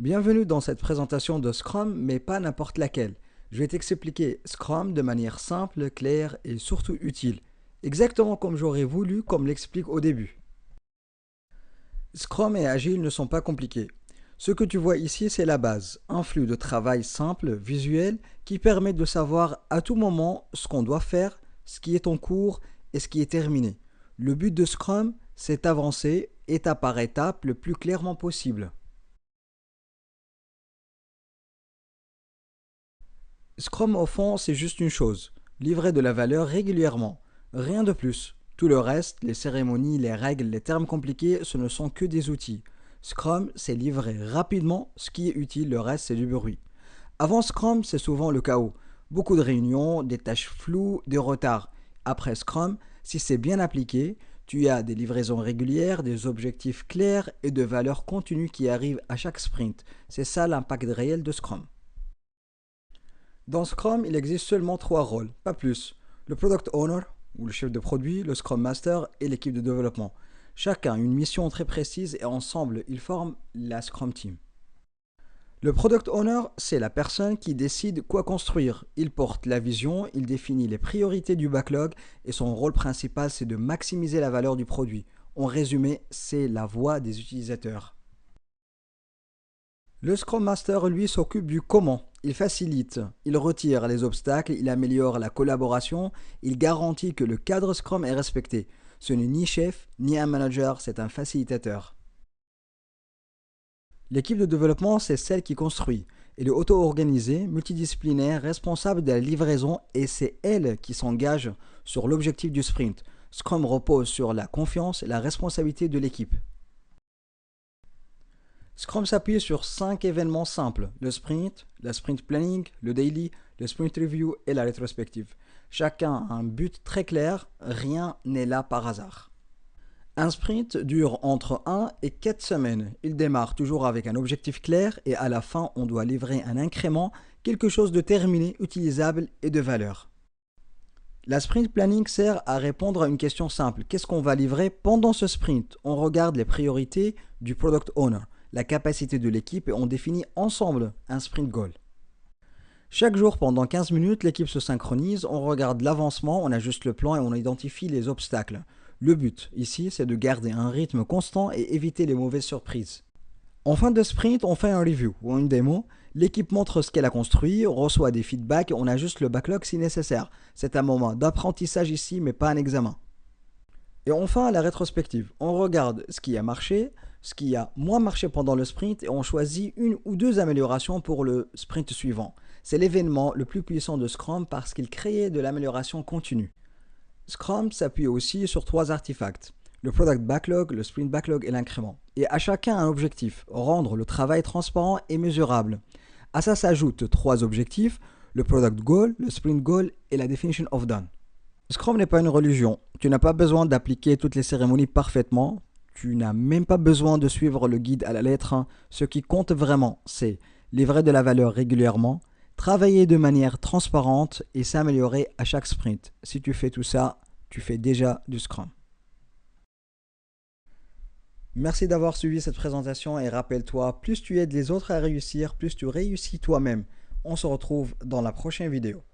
Bienvenue dans cette présentation de Scrum, mais pas n'importe laquelle. Je vais t'expliquer Scrum de manière simple, claire et surtout utile, exactement comme j'aurais voulu, comme l'explique au début. Scrum et Agile ne sont pas compliqués. Ce que tu vois ici, c'est la base, un flux de travail simple, visuel, qui permet de savoir à tout moment ce qu'on doit faire, ce qui est en cours et ce qui est terminé. Le but de Scrum, c'est avancer étape par étape le plus clairement possible. Scrum au fond, c'est juste une chose, livrer de la valeur régulièrement, rien de plus. Tout le reste, les cérémonies, les règles, les termes compliqués, ce ne sont que des outils. Scrum, c'est livrer rapidement ce qui est utile, le reste c'est du bruit. Avant Scrum, c'est souvent le chaos. Beaucoup de réunions, des tâches floues, des retards. Après Scrum, si c'est bien appliqué, tu as des livraisons régulières, des objectifs clairs et de valeurs continues qui arrivent à chaque sprint. C'est ça l'impact réel de Scrum. Dans Scrum, il existe seulement 3 rôles, pas plus. Le Product Owner, ou le chef de produit, le Scrum Master et l'équipe de développement. Chacun a une mission très précise et ensemble, ils forment la Scrum Team. Le Product Owner, c'est la personne qui décide quoi construire. Il porte la vision, il définit les priorités du backlog et son rôle principal, c'est de maximiser la valeur du produit. En résumé, c'est la voix des utilisateurs. Le Scrum Master, lui, s'occupe du comment. Il facilite, il retire les obstacles, il améliore la collaboration, il garantit que le cadre Scrum est respecté. Ce n'est ni chef, ni un manager, c'est un facilitateur. L'équipe de développement, c'est celle qui construit. Elle est auto-organisée, multidisciplinaire, responsable de la livraison et c'est elle qui s'engage sur l'objectif du sprint. Scrum repose sur la confiance et la responsabilité de l'équipe. Scrum s'appuie sur 5 événements simples, le sprint, la sprint planning, le daily, le sprint review et la rétrospective. Chacun a un but très clair, rien n'est là par hasard. Un sprint dure entre 1 et 4 semaines. Il démarre toujours avec un objectif clair et à la fin on doit livrer un incrément, quelque chose de terminé, utilisable et de valeur. La sprint planning sert à répondre à une question simple. Qu'est-ce qu'on va livrer pendant ce sprint? On regarde les priorités du product owner, la capacité de l'équipe et on définit ensemble un sprint goal. Chaque jour pendant 15 minutes, l'équipe se synchronise, on regarde l'avancement, on ajuste le plan et on identifie les obstacles. Le but ici, c'est de garder un rythme constant et éviter les mauvaises surprises. En fin de sprint, on fait un review ou une démo. L'équipe montre ce qu'elle a construit, reçoit des feedbacks et on ajuste le backlog si nécessaire. C'est un moment d'apprentissage ici, mais pas un examen. Et enfin, la rétrospective. On regarde ce qui a marché, ce qui a moins marché pendant le sprint et on choisit une ou deux améliorations pour le sprint suivant. C'est l'événement le plus puissant de Scrum parce qu'il crée de l'amélioration continue. Scrum s'appuie aussi sur 3 artefacts. Le Product Backlog, le Sprint Backlog et l'incrément. Et à chacun un objectif, rendre le travail transparent et mesurable. À ça s'ajoutent 3 objectifs, le Product Goal, le Sprint Goal et la Definition of Done. Scrum n'est pas une religion. Tu n'as pas besoin d'appliquer toutes les cérémonies parfaitement. Tu n'as même pas besoin de suivre le guide à la lettre. Ce qui compte vraiment, c'est livrer de la valeur régulièrement, travailler de manière transparente et s'améliorer à chaque sprint. Si tu fais tout ça, tu fais déjà du Scrum. Merci d'avoir suivi cette présentation et rappelle-toi, plus tu aides les autres à réussir, plus tu réussis toi-même. On se retrouve dans la prochaine vidéo.